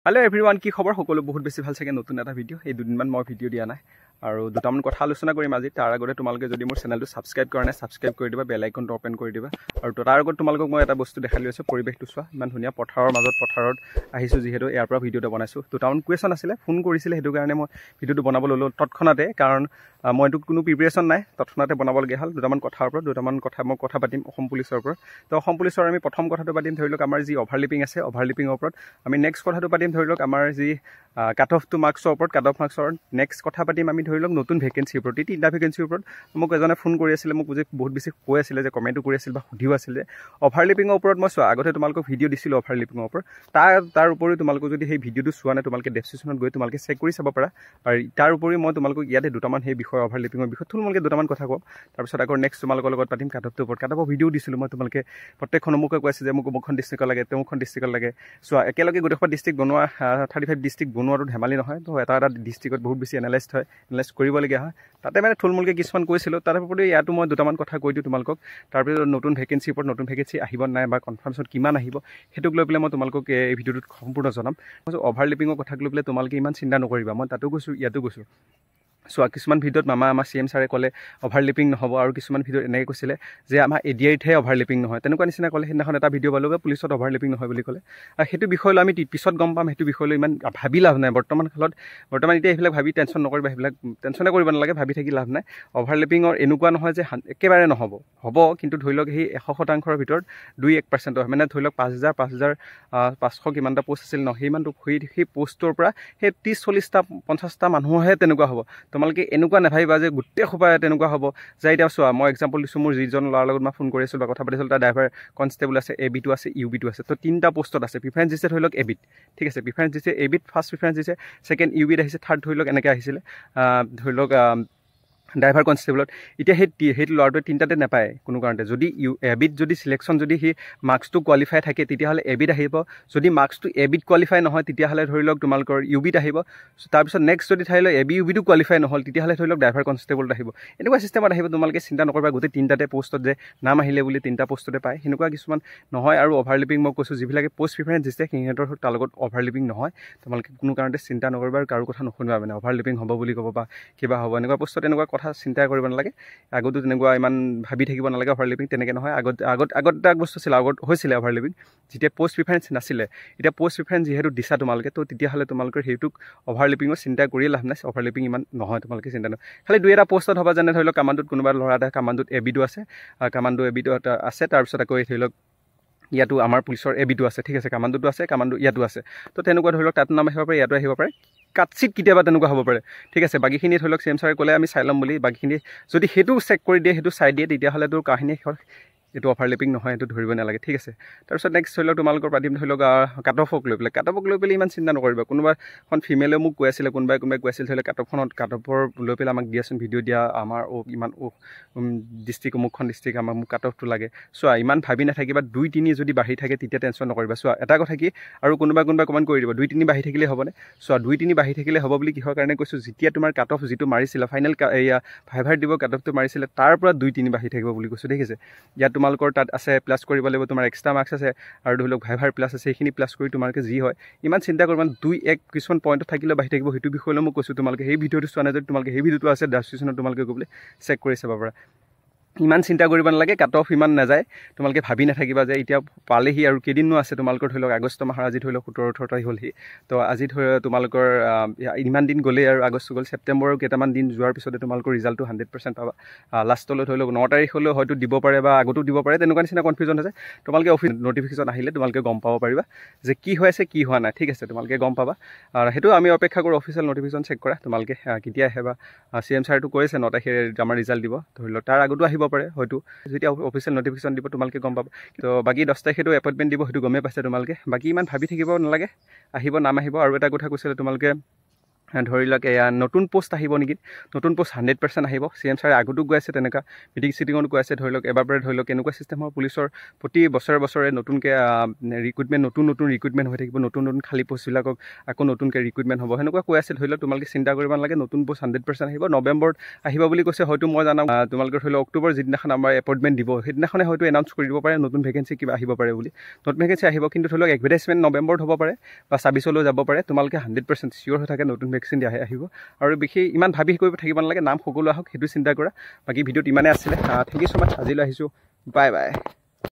Hello everyone, কি খবৰ সকলো বহুত বেছি ভাল থাকে নতুন এটা ভিডিও এই দুদিনমান মই ভিডিও দিয়া নাই আৰু দুটামান কথা আলোচনা কৰিম আজি তাৰ আগতে তোমালোকে যদি মোৰ চেনেলটো সাবস্ক্ৰাইব কৰা নাই সাবস্ক্ৰাইব কৰি দিবা বেল আইকনটো ওপেন কৰি দিবা আৰু তাৰ আগত তোমালোকক মই এটা বস্তু দেখাই লৈছো পৰিবেশটো চোৱা ইমান ধুনীয়া পথাৰৰ মাজত পথাৰত আহিছো যেহেতু ইয়াৰ পৰা ভিডিওটো বনাইছো দুটামান কোৱেশ্চন আছিল ফোন কৰিছিল হেতু কাৰণে মই ভিডিওটো বনাব ললো তৎক্ষণাতে কাৰণ মইটো কোনো প্ৰিপাৰেচন নাই তৎক্ষণাতে বনাব লগা হল দুটামান কথাৰ ওপৰত দুটামান কথা মই কথা পাতিম অসম পুলিচৰ ওপৰত তো অসম পুলিচৰ আমি প্ৰথম কথাটো পাতিম ধৰিলক আমাৰ যি অভাৰলিপিং আছে অভাৰলিপিংৰ ওপৰত আমি নেক্সট কথাটো পাতিম ধৰিলক আমাৰ যি কাট অফ টু মাৰ্কছৰ ওপৰত কাট অফ মাৰ্কছৰ নেক্সট কথা পাতিম আমি ধৰিলক নতুন ভেকেন্সিৰ ওপৰত তিনিটা ভেকেন্সিৰ ওপৰত মোক এজনে ফোন কৰি আছিল মোক বুজি বহুত বেছি কৈ আছিল যে কমেন্টও কৰি আছিল বা সুধিও আছিল যে অভাৰলিপিংৰ ওপৰত মই চোৱা আগতে তোমালোকক ভিডিও দিছিল অভাৰলিপিংৰ ওপৰত তাৰ উপৰি তোমালোকক যদি সেই ভিডিওটো চোৱা নাই তোমালোকে ডেসক্ৰিপচনত গৈ তোমালোকে চেক কৰি চাব পাৰা আৰু তাৰ উপৰি মই তোমালোকক ইয়াতে দুটামান সেই বিষয় অভাৰলিপিংৰ বিষয় থুলমূলকে দুটামান কথা কম তাৰপিছত আকৌ নেক্সট তোমালোকৰ লগত পাতিম কাট অফৰ ওপৰত কাট অফৰ ভিডিও দিছিল মই তোমালোকে প্ৰত্যেকখন মুখে কৈছে যে মোক মুখন ডিস্ট্ৰিক্ট লাগে তেমখন ডিস্ট্ৰিক্ট লাগে চোৱা একেলগে গোটেইখন ডিস্ট্ৰিক্ট বনোৱা 35 ডিস্ট্ৰিক্ট বনোৱাটো ধেমালি নহয় তো এটা ডিস্ট্ৰিক্টত বহুত বেছি এনালাইজ কৰিবলগীয়া হয় তাতে মানে থুলমূলকে কিছুমান কৈছিল তাৰ ওপৰত ইয়াতো মই দুটামান কথা কৈ দিওঁ তোমালোকক তাৰপিছত নতুন ভেকেন্সিৰ ওপৰত নতুন ভেকেন্সি আহিব নাই বা কনফাৰ্মেশ্যন কিমান আহিব হেতুক লৈ পেলাই মই তোমালোকক এই ভিডিওটোত সম্পূৰ্ণ জনাম অভাৰলিপিংৰ কথা লৈ পেলাই তোমালোকে ইমান চিন্তা নকৰিবা মই তাতো কৈছো ইয়াতো কৈছো চোৱা কিছুমান ভিডিওত মামা আমাৰ CM ছাৰে ক'লে অভাৰলিপিং নহব আৰু কিছুমান ভিডিওত এনেকৈ কৈছিলে যে আমাৰ এডিআইতহে অভাৰলিপিং নহয় তেনেকুৱা নিচিনা ক'লে সেইদিনাখন এটা ভিডিও পালোঁ পুলিচত অভাৰলিপিং নহয় বুলি ক'লে আৰু সেইটো বিষয়লৈ আমি পিছত গম পাম সেইটো বিষয়লৈ ইমান ভাবি লাভ নাই বৰ্তমান এতিয়া এইবিলাক ভাবি টেনশ্যন নকৰিবা সেইবিলাক টেনশ্যনে কৰিব নালাগে ভাবি থাকি লাভ নাই অভাৰলিপিঙৰ এনেকুৱা নহয় যে একেবাৰে নহ'ব হ'ব কিন্তু ধৰি লওক সেই 100%ৰ ভিতৰত 2-1% হয় মানে ধৰি লওক 5,500 কিমানটা পোষ্ট আছিল ন সেইমানটো সেই পোষ্টৰ পৰা সেই 30-40টা 50টা মানুহহে তেনেকুৱা হ'ব তোমালোকে এনেকুৱা নাভাবিবা যে গোটেই খোপায় তেনেকুৱা হ'ব যে এতিয়া চোৱা মই এক্সাম্পল দিছোঁ মোৰ যিজন ল'ৰাৰ লগত মই ফোন কৰি আছিলোঁ বা কথা পাতিছিল তাৰ ড্ৰাইভাৰ কনষ্টেবল আছে AB2 আছে UB2 আছে তো তিনিটা পোষ্টত আছে প্ৰিফাৰেঞ্চ দিছে ধৰি লওক ABত ঠিক আছে প্ৰিফাৰেঞ্চ দিছে ABত ফাৰ্ষ্ট প্ৰিফাৰেঞ্চ দিছে ছেকেণ্ড UBত আহিছে থাৰ্ড ধৰি লওক এনেকৈ আহিছিলে ধৰি লওক ড্ৰাইভাৰ কনষ্টেবলত এতিয়া সেইটো ল'ৰাটোৱে তিনিটাতে নাপায় কোনো কাৰণতে যদি ABত যদি চিলেকশ্যন যদি সি মাৰ্কছটো কোৱালিফাই থাকে তেতিয়াহ'লে ABত আহিব যদি মাৰ্কছটো ABত কোৱালিফাই নহয় তেতিয়াহ'লে ধৰি লওক তোমালোকৰ UBত আহিব তাৰপিছত নেক্সট যদি ঠাই লয় AB UBটো কোৱালিফাই নহ'ল তেতিয়াহ'লে ধৰি লওক ড্ৰাইভাৰ কনষ্টেবলত আহিব এনেকুৱা চিষ্টেমত আহিব তোমালোকে চিন্তা নকৰিবা গোটেই তিনিটাতে পোষ্টত যে নাম আহিলে বুলি তিনিটা পোষ্টতে পায় সেনেকুৱা কিছুমান নহয় আৰু অভাৰলিপিং মই কৈছোঁ যিবিলাকে পোষ্ট প্ৰিফাৰেঞ্চ দিছে সিহঁতৰ তাৰ লগত অভাৰলিপিং নহয় তোমালোকে কোনো কাৰণতে চিন্তা নকৰিবা আৰু কাৰো কথা নুশুনিবা মানে অভাৰলিপিং হ'ব বুলি ক'ব বা কিবা হ'ব এনেকুৱা পোষ্টত এনেকুৱা কথা চিন্তা কৰিব নালাগে আগতো তেনেকুৱা ইমান ভাবি থাকিব নালাগে অভাৰলিপিং তেনেকৈ নহয় আগত এটা বস্তু আছিল আগত হৈছিলে অভাৰলিপিং যেতিয়া পোষ্ট প্ৰিফাৰেঞ্চ নাছিলে এতিয়া পোষ্ট প্ৰিফাৰেঞ্চ যিহেতু দিছা তোমালোকে তো তেতিয়াহ'লে তোমালোকৰ সেইটোক অভাৰলিপিঙৰ চিন্তা কৰিয়ে লাভ নাই অভাৰলিপিং ইমান নহয় তোমালোকে চিন্তা নহয় খালি 2-এটা পোষ্টত হ'ব যেনে ধৰি লওক কামাণ্ডোত কোনোবা ল'ৰা এটা কামাণ্ডোত AB2 আছে কামাণ্ডো AB2 আছে তাৰপিছত আকৌ ধৰি লওক ইয়াতো আমাৰ পুলিচৰ AB2 আছে ঠিক আছে কামাণ্ডোটো আছে কামাণ্ডো ইয়াতো আছে তো তেনেকুৱা ধৰি লওক তাত নাম আহিব পাৰে ইয়াতো আহিব পাৰে কাটচিট কেতিয়াবা তেনেকুৱা হ'ব পাৰে ঠিক আছে বাকীখিনি ধৰি লওক CM ছাৰে ক'লে আমি চাই ল'ম বুলি বাকীখিনি যদি সেইটো চেক কৰি দিয়ে সেইটো চাই দিয়ে তেতিয়াহ'লে তোৰ কাহিনী এইটো অভাৰলিপিং নহয় এইটো ধৰিব নালাগে ঠিক আছে তাৰপিছত নেক্সট ধৰি লওক তোমালোকৰ পাতিম ধৰি লওক কাট অফক লৈ পেলাই ইমান চিন্তা নকৰিবা কোনোবাখন ফিমেলে মোক কৈ আছিলে কোনোবাই কৈ আছিল ধৰি লওক কাট অফৰ লৈ পেলাই আমাক দিয়াচোন ভিডিঅ' দিয়া আমাৰ ইমান ডিষ্ট্ৰিক্ট অমুকখন ডিষ্ট্ৰিক্ট আমাক মোক কাট অফটো লাগে চোৱা ইমান ভাবি নাথাকিবা 2-3 যদি বাঢ়ি থাকে তেতিয়া টেনশ্যন নকৰিবা চোৱা এটা কথা কি আৰু কোনোবাই কমেণ্ট কৰি দিব 2-3 বাঢ়ি থাকিলে হ'বনে চোৱা 2-3 বাঢ়ি থাকিলে হ'ব বুলি কিহৰ কাৰণে কৈছোঁ যেতিয়া তোমাৰ কাট অফ যিটো মাৰিছিলা ফাইনেল এয়া ভাইভাৰ দিব কাট অফটো মাৰিছিলে তাৰ পৰা 2-3 বাঢ়ি থাকিব বুলি কৈছোঁ ঠিক আছে ইয়াত তোমালোকৰ তাত আছে প্লাছ কৰিব লাগিব তোমাৰ এক্সট্ৰা মাৰ্কছ আছে আৰু ধৰি লওক ভাইভাৰ প্লাছ আছে সেইখিনি প্লাছ কৰি তোমালোকে যি হয় ইমান চিন্তা কৰিবা 2-1 কিছুমান পইণ্টত থাকিলে বাঢ়ি থাকিব সেইটো বিষয়লৈ মই কৈছোঁ তোমালোকে সেই ভিডিঅ'টো চোৱা নাই যদি তোমালোকে সেই ভিডিঅ'টো আছে ডেসক্ৰিপশ্যনত তোমালোকে গৈ পেলাই চেক কৰি চাব পাৰা ইমান চিন্তা কৰিব নালাগে কাট অফ ইমান নাযায় তোমালোকে ভাবি নাথাকিবা যে এতিয়া পালেহি আৰু কেইদিননো আছে তোমালোকৰ ধৰি লওক আগষ্ট মাহৰ আজি ধৰি লওক 17-18 তাৰিখ হ'লহি তো আজি ধৰি তোমালোকৰ ইমান দিন গ'লেই আৰু আগষ্ট গ'ল ছেপ্টেম্বৰৰ কেইটামান দিন যোৱাৰ পিছতে তোমালোকৰ ৰিজাল্টটো 100% পাবা লাষ্টলৈ ধৰি লওক 9 তাৰিখলৈ হয়তো দিব পাৰে বা আগতো দিব পাৰে তেনেকুৱা নিচিনা কনফিউজন আছে তোমালোকে অফিচ নটিফিকেশ্যন আহিলে তোমালোকে গম পাব পাৰিবা যে কি হৈ আছে কি হোৱা নাই ঠিক আছে তোমালোকে গম পাবা আৰু সেইটো আমি অপেক্ষা কৰোঁ অফিচিয়েল নটিফিকেশ্যন চেক কৰা তোমালোকে কেতিয়া আহে বা CM ছাৰটো কৈছে 9 তাৰিখে আমাৰ ৰিজাল্ট দিব ধৰি লওক তাৰ আগতো আহিব পাৰে হয়তো যেতিয়া অফিচিয়েল নটিফিকেশ্যন দিব তোমালোকে গম পাবা তো বাকী 10 তাৰিখেতো এপইণ্টমেণ্ট দিব সেইটো গমেই পাইছে তোমালোকে বাকী ইমান ভাবি থাকিব নালাগে আহিব নাম আহিব আৰু এটা কথা কৈছিলে তোমালোকে ধৰি লওক এয়া নতুন পোষ্ট আহিব নেকি, নতুন পোষ্ট 100% আহিব। CM ছাৰে আগতো গৈ আছে তেনেকুৱা মিটিং চিটিঙত গৈ আছে। ধৰি লওক এবাৰ ধৰি লওক কেনেকুৱা চিষ্টেম হ'ব, পুলিচৰ প্ৰতি বছৰে নতুনকৈ ৰিক্ৰুইটমেণ্ট নতুন ৰিক্ৰুইটমেণ্ট হৈ থাকিব, নতুন খালী পোষ্টবিলাকক আকৌ নতুনকৈ ৰিক্ৰুইটমেণ্ট হ'ব, সেনেকুৱা কৈ আছে। ধৰি লওক তোমালোকে চিন্তা কৰিব নালাগে, নতুন পোষ্ট 100% আহিব। নৱেম্বৰত আহিব বুলি কৈছে, হয়তো মই জানো তোমালোকে ধৰি লওক অক্টোবৰ যিদিনাখন আমাৰ এপইণ্টমেণ্ট দিব সেইদিনাখনে হয়তো এনাউন্স কৰি দিব পাৰে নতুন ভেকেঞ্চি কিবা আহিব পাৰে বুলি। নতুন ভেকেঞ্চি আহিব, কিন্তু ধৰি লওক এডভাৰটাইজমেণ্ট নৱেম্বৰত হ'ব পাৰে বা 26লৈ যাব পাৰে। তোমালোকে 100% চিয়'ৰ হৈ থাকে নতুন ভেকচিন আহিব। আৰু বিশেষ ইমান ভাবি কৰিব থাকিব নালাগে, নাম সকলো আহক সেইটো চিন্তা কৰা। বাকী ভিডিঅ'ত ইমানে আছিলে। থেংক ইউ ছ' মাছ, আজিলৈ আহিছোঁ, বাই বাই।